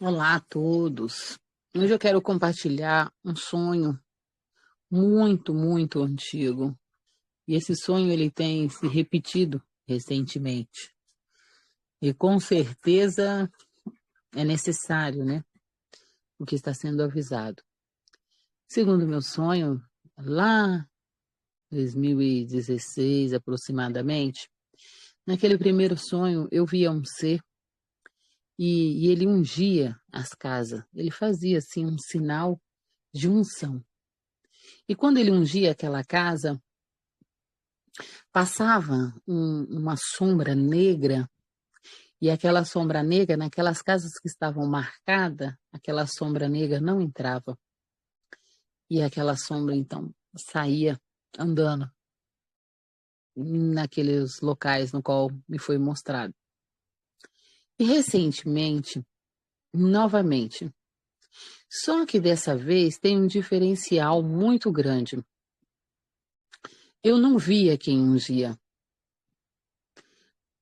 Olá a todos. Hoje eu quero compartilhar um sonho muito, muito antigo. E esse sonho ele tem se repetido recentemente. E com certeza é necessário, né? O que está sendo avisado. Segundo meu sonho, lá em 2016 aproximadamente, naquele primeiro sonho eu via um ser e ele ungia as casas. Ele fazia assim um sinal de unção. E quando ele ungia aquela casa, passava uma sombra negra, e aquela sombra negra, naquelas casas que estavam marcadas, aquela sombra negra não entrava. E aquela sombra, então, saía andando naqueles locais no qual me foi mostrado. E recentemente, novamente, só que dessa vez tem um diferencial muito grande. Eu não via quem ungia.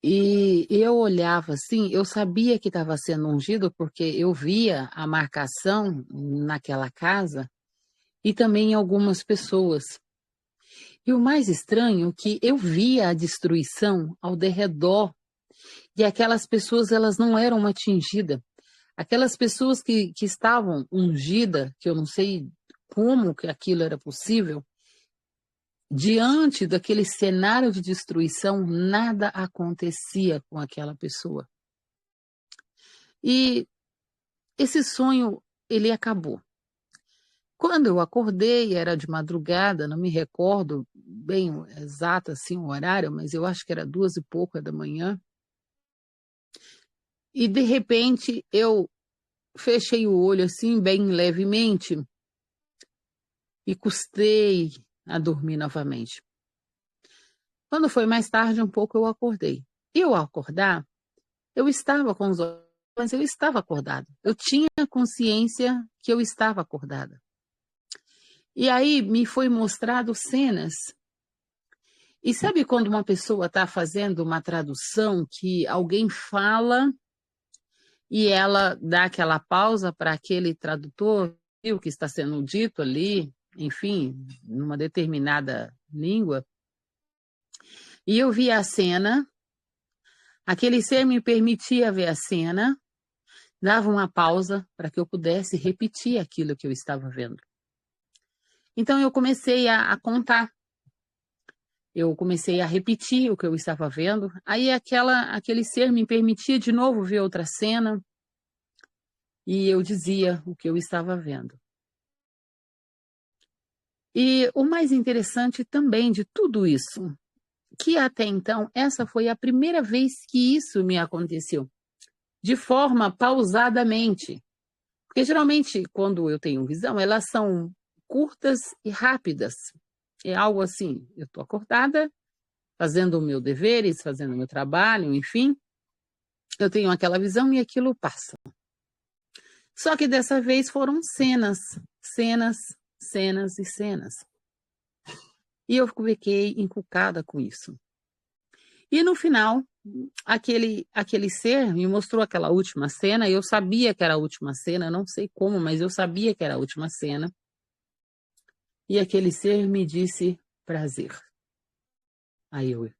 E eu olhava assim, eu sabia que estava sendo ungido porque eu via a marcação naquela casa e também em algumas pessoas. E o mais estranho é que eu via a destruição ao derredor e aquelas pessoas elas não eram atingidas. Aquelas pessoas que estavam ungidas, que eu não sei como que aquilo era possível, diante daquele cenário de destruição, nada acontecia com aquela pessoa. E esse sonho, ele acabou. Quando eu acordei, era de madrugada, não me recordo bem exato assim o horário, mas eu acho que era 2 e pouca da manhã. E de repente eu fechei o olho assim, bem levemente, e custei a dormir novamente. Quando foi mais tarde, um pouco, eu acordei. E ao acordar, eu estava com os olhos, mas eu estava acordada. Eu tinha consciência que eu estava acordada. E aí me foi mostrado cenas. E sabe quando uma pessoa está fazendo uma tradução que alguém fala e ela dá aquela pausa para aquele tradutor, o que está sendo dito ali, enfim, numa determinada língua. E eu vi a cena, aquele ser me permitia ver a cena, dava uma pausa para que eu pudesse repetir aquilo que eu estava vendo. Então eu comecei a contar. Eu comecei a repetir o que eu estava vendo. Aí aquele ser me permitia de novo ver outra cena e eu dizia o que eu estava vendo. E o mais interessante também de tudo isso, que até então essa foi a primeira vez que isso me aconteceu, de forma pausadamente. Porque geralmente quando eu tenho visão, elas são curtas e rápidas. É algo assim, eu estou acordada, fazendo o meu deveres, fazendo o meu trabalho, enfim, eu tenho aquela visão e aquilo passa. Só que dessa vez foram cenas, cenas, cenas e cenas. E eu fiquei encucada com isso. E no final, aquele ser me mostrou aquela última cena, e eu sabia que era a última cena, não sei como, mas eu sabia que era a última cena. E aquele ser me disse prazer. Aí eu,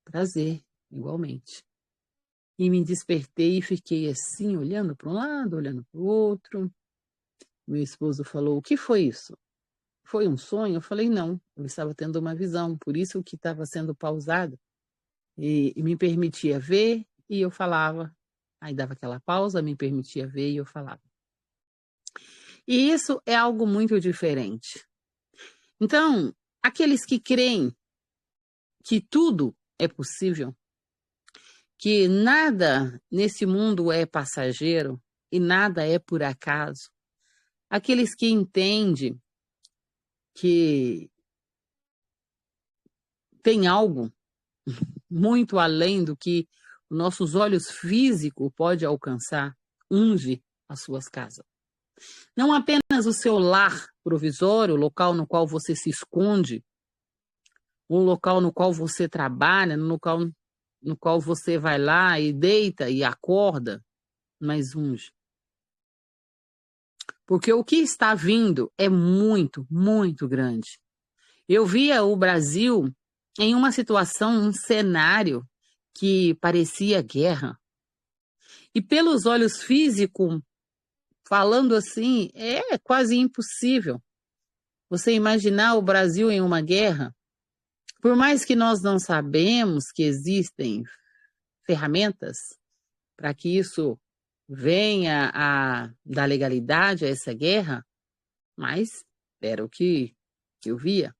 prazer, igualmente. E me despertei e fiquei assim, olhando para um lado, olhando para o outro. Meu esposo falou, o que foi isso? Foi um sonho? Eu falei, não, eu estava tendo uma visão, por isso que estava sendo pausado. E me permitia ver e eu falava. Aí dava aquela pausa, me permitia ver e eu falava. E isso é algo muito diferente. Então, aqueles que creem que tudo é possível, que nada nesse mundo é passageiro e nada é por acaso, aqueles que entendem que tem algo muito além do que nossos olhos físicos podem alcançar, unge as suas casas. Não apenas o seu lar provisório, o local no qual você se esconde, o local no qual você trabalha, no local no qual você vai lá e deita e acorda, mas unge. porque o que está vindo é muito, muito grande. Eu via o Brasil em uma situação, um cenário que parecia guerra. E pelos olhos físicos, falando assim, é quase impossível você imaginar o Brasil em uma guerra. Por mais que nós não sabemos que existem ferramentas para que isso venha a dar legalidade a essa guerra, mas era o que eu via.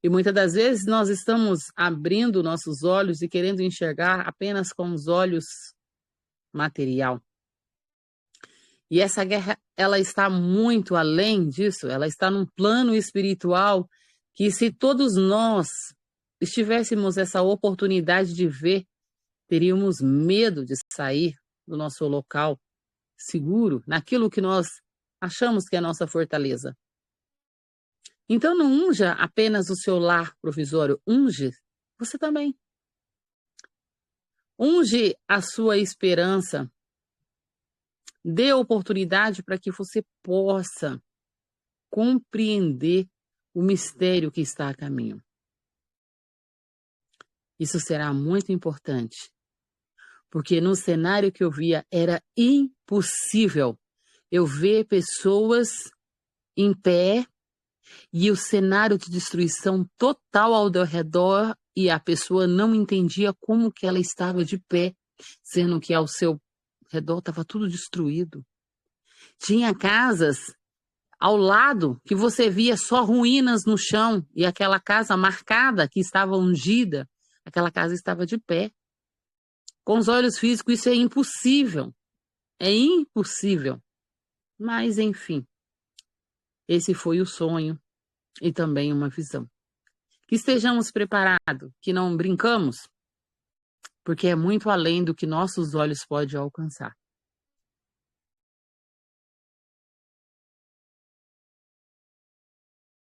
E muitas das vezes nós estamos abrindo nossos olhos e querendo enxergar apenas com os olhos material. E essa guerra, ela está muito além disso, ela está num plano espiritual que, se todos nós estivéssemos essa oportunidade de ver, teríamos medo de sair do nosso local seguro, naquilo que nós achamos que é a nossa fortaleza. Então não unja apenas o seu lar provisório, unge você também. Unge a sua esperança. Dê oportunidade para que você possa compreender o mistério que está a caminho. Isso será muito importante, porque no cenário que eu via era impossível eu ver pessoas em pé e o cenário de destruição total ao redor e a pessoa não entendia como que ela estava de pé, sendo que ao seu redor estava tudo destruído. Tinha casas ao lado que você via só ruínas no chão e aquela casa marcada que estava ungida, aquela casa estava de pé. Com os olhos físicos isso é impossível. É impossível. Mas, enfim, esse foi o sonho e também uma visão. Que estejamos preparados, que não brincamos, porque é muito além do que nossos olhos podem alcançar.